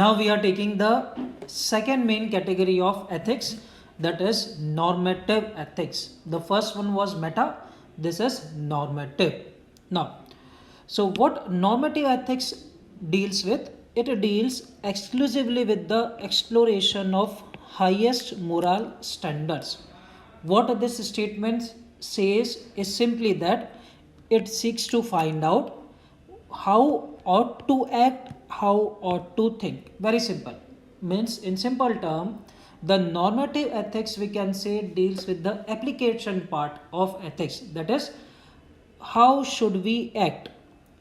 Now we are taking the second main category of ethics, that is normative ethics. The first one was meta, this is normative. Now, so what normative ethics deals with? It deals exclusively with the exploration of highest moral standards. What this statement says is simply that it seeks to find out how ought to act, how ought to think. Very simple. Means in simple term, the normative ethics we can say deals with the application part of ethics. That is, how should we act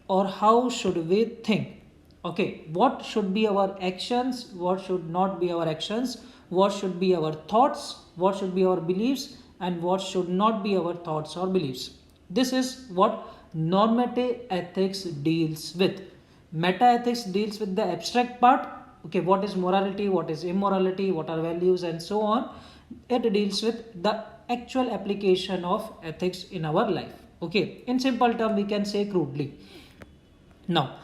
or how should we think? Okay, what should be our actions, what should not be our actions, what should be our thoughts, what should be our beliefs, and what should not be our thoughts or beliefs. This is what normative ethics deals with. Meta ethics deals with the abstract part. Okay, what is morality, what is immorality, what are values, and so on. It deals with the actual application of ethics in our life. Okay, in simple term we can say crudely. Now,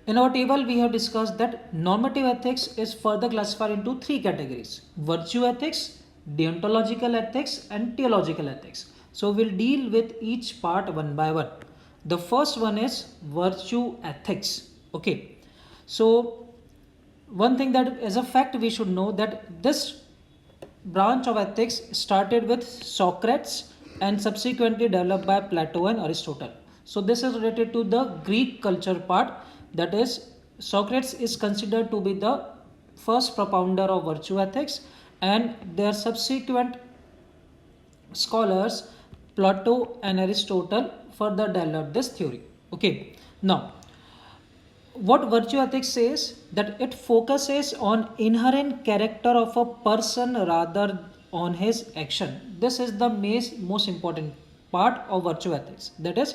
in our table, we have discussed that normative ethics is further classified into three categories: virtue ethics, deontological ethics, and theological ethics. So, we'll deal with each part one by one. The first one is virtue ethics. Okay, so one thing that as a fact we should know that this branch of ethics started with Socrates and subsequently developed by Plato and Aristotle. So this is related to the Greek culture part. That is, Socrates is considered to be the first propounder of virtue ethics, and their subsequent scholars Plato and Aristotle further developed this theory. Okay, now what virtue ethics says, that it focuses on inherent character of a person rather on his action. This is the most important part of virtue ethics. That is,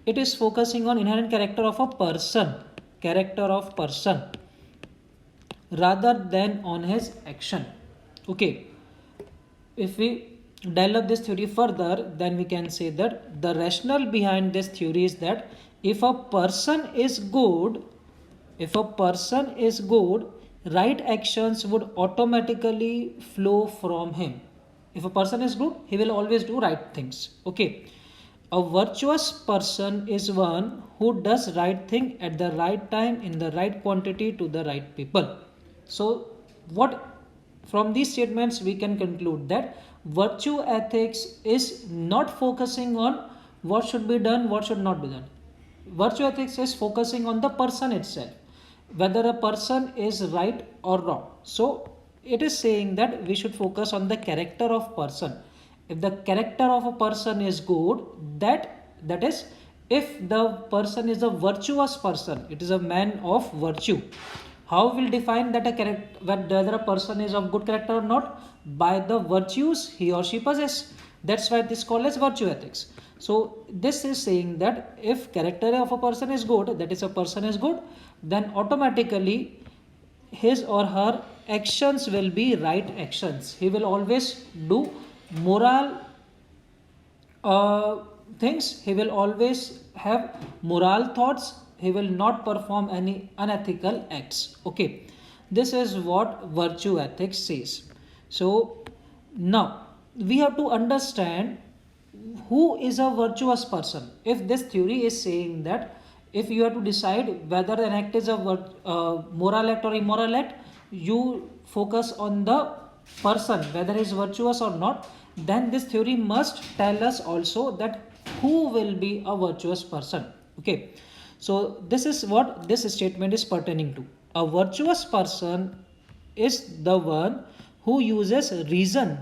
it is focusing on inherent character of a person, rather than on his action. Okay, if we develop this theory further, then we can say that the rationale behind this theory is that if a person is good, right actions would automatically flow from him. If a person is good, he will always do right things. Okay, a virtuous person is one who does right thing at the right time, in the right quantity, to the right people. So what from these statements we can conclude that virtue ethics is not focusing on what should be done, what should not be done. Virtue ethics is focusing on the person itself, whether a person is right or wrong. So it is saying that we should focus on the character of person. If the character of a person is good, that is, if the person is a virtuous person, it is a man of virtue. How will define that a character, whether a person is of good character or not? By the virtues he or she possesses. That's why this is called as virtue ethics. So this is saying that if character of a person is good, that is, a person is good, then automatically his or her actions will be right actions. He will always do moral things. He will always have moral thoughts. He will not perform any unethical acts. Okay, this is what virtue ethics says. So now we have to understand who is a virtuous person. If this theory is saying that if you have to decide whether an act is a moral act or immoral act, you focus on the person, whether he is virtuous or not, then this theory must tell us also that who will be a virtuous person. Okay, so this is what this statement is pertaining to. A virtuous person is the one who uses reason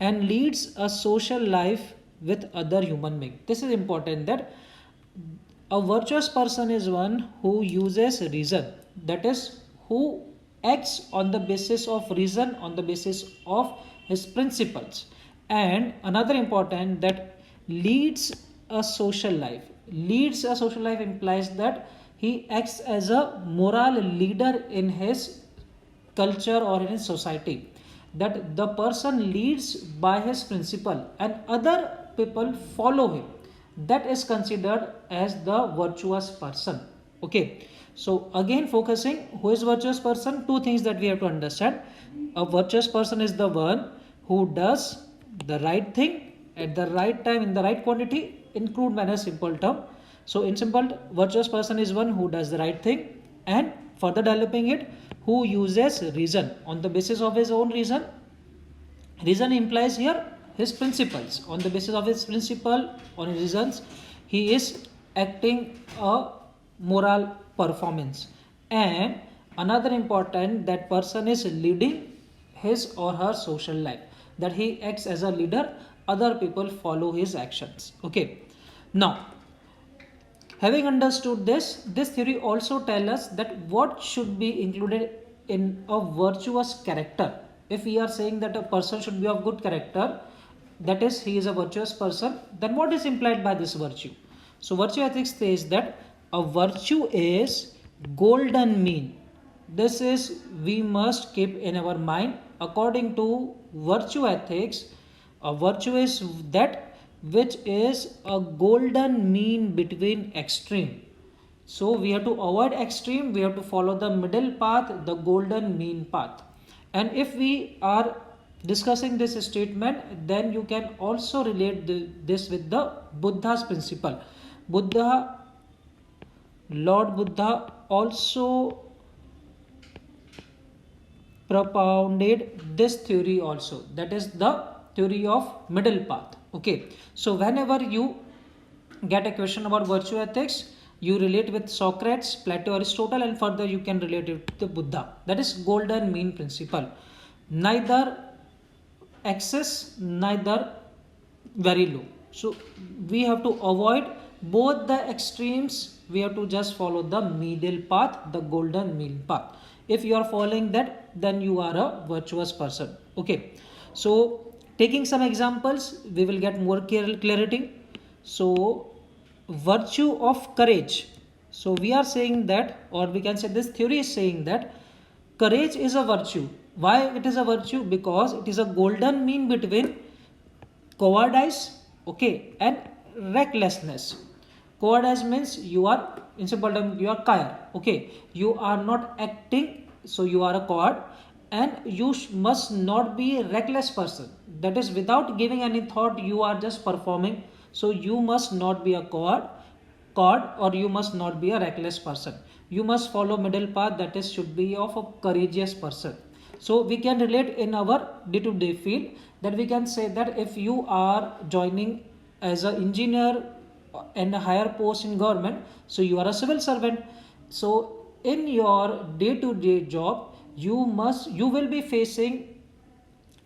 and leads a social life with other human beings. This is important, that a virtuous person is one who uses reason, that is, who acts on the basis of reason, on the basis of his principles. And another important, that leads a social life. Leads a social life implies that he acts as a moral leader in his culture or in his society, that the person leads by his principle and other people follow him. That is considered as the virtuous person. Okay, so again focusing, who is virtuous person? Two things that we have to understand. A virtuous person is the one who does the right thing at the right time in the right quantity. Include manner simple term. So in simple, virtuous person is one who does the right thing, and further developing it, who uses reason on the basis of his own reason. Reason implies here his principles. On the basis of his principle, on his reasons, he is acting a moral performance. And another important, that person is leading his or her social life. That he acts as a leader, other people follow his actions. Okay. Now, having understood this theory also tells us that what should be included in a virtuous character. If we are saying that a person should be of good character, that is, he is a virtuous person, then what is implied by this virtue? So, virtue ethics says that a virtue is golden mean. This is, we must keep in our mind. According to virtue ethics, a virtue is that which is a golden mean between extreme. So we have to avoid extreme, we have to follow the middle path, the golden mean path. And if we are discussing this statement, then you can also relate this with the Buddha's principle. Lord Buddha also propounded this theory also, that is the theory of middle path. Okay, so whenever you get a question about virtue ethics, you relate with Socrates, Plato, Aristotle, and further you can relate it to the Buddha. That is golden mean principle. Neither excess, neither very low. So we have to avoid both the extremes. We have to just follow the middle path, the golden mean path. If you are following that, then you are a virtuous person. Okay, so taking some examples, we will get more clarity. So virtue of courage. So we are saying that, or we can say this theory is saying that courage is a virtue. Why it is a virtue? Because it is a golden mean between cowardice, okay, and recklessness. Cowardice means you are, in simple terms, you are coward, okay, you are not acting, so you are a coward, and you must not be a reckless person. That is, without giving any thought, you are just performing. So you must not be a coward, or you must not be a reckless person. You must follow middle path, that is, should be of a courageous person. So we can relate in our day-to-day field, that we can say that if you are joining as an engineer and a higher post in government, so you are a civil servant. So in your day-to-day job, you will be facing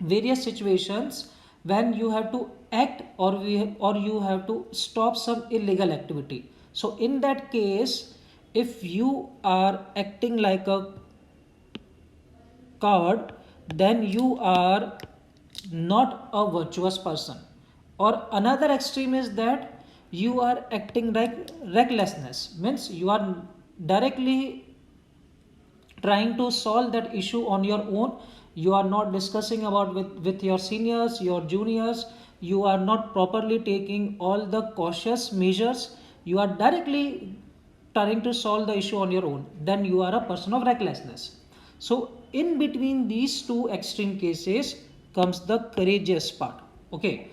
various situations when you have to act, or you have to stop some illegal activity. So in that case, if you are acting like a coward, then you are not a virtuous person. Or another extreme is that you are acting like recklessness, means you are directly trying to solve that issue on your own. You are not discussing about with your seniors, your juniors. You are not properly taking all the cautious measures. You are directly trying to solve the issue on your own. Then you are a person of recklessness. So in between these two extreme cases comes the courageous part. Okay,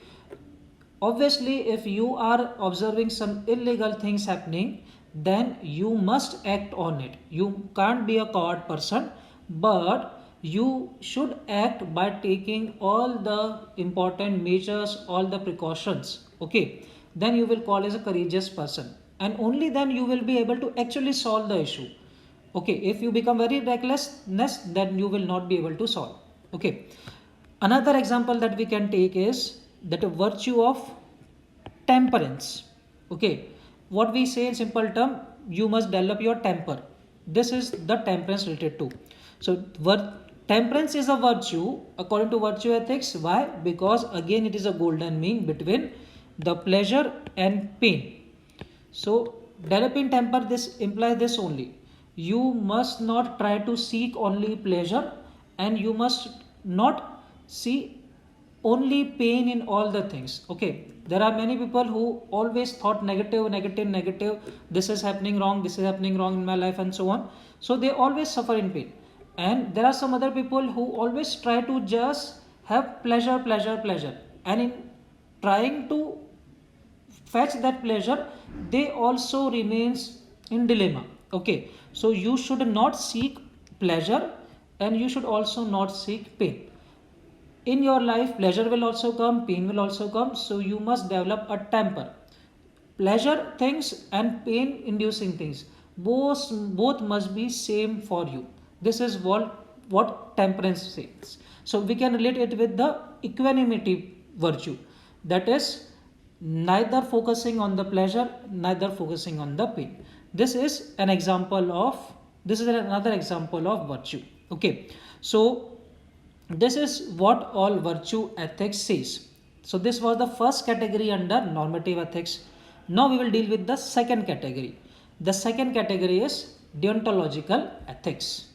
obviously if you are observing some illegal things happening, then you must act on it. You can't be a coward person, but you should act by taking all the important measures, all the precautions. Okay, then you will call as a courageous person, and only then you will be able to actually solve the issue. Okay, if you become very recklessness, then you will not be able to solve. Okay, another example that we can take is that a virtue of temperance. Okay, what we say in simple term, you must develop your temper. This is the temperance related to. So temperance is a virtue according to virtue ethics. Why? Because again it is a golden mean between the pleasure and pain. So developing temper, this implies this only. You must not try to seek only pleasure, and you must not see only pain in all the things. Okay, There are many people who always thought negative, negative, negative. This is happening wrong. This is happening wrong in my life, and so on. So they always suffer in pain. And there are some other people who always try to just have pleasure, pleasure, pleasure. And in trying to fetch that pleasure, they also remains in dilemma. Okay, so you should not seek pleasure, and you should also not seek pain. In your life, pleasure will also come, pain will also come, so you must develop a temper. Pleasure things and pain inducing things, both must be same for you. This is what temperance says. So we can relate it with the equanimity virtue, that is neither focusing on the pleasure, neither focusing on the pain. This is another example of virtue. Okay, so this is what all virtue ethics says. So this was the first category under normative ethics. Now we will deal with the second category. The second category is deontological ethics.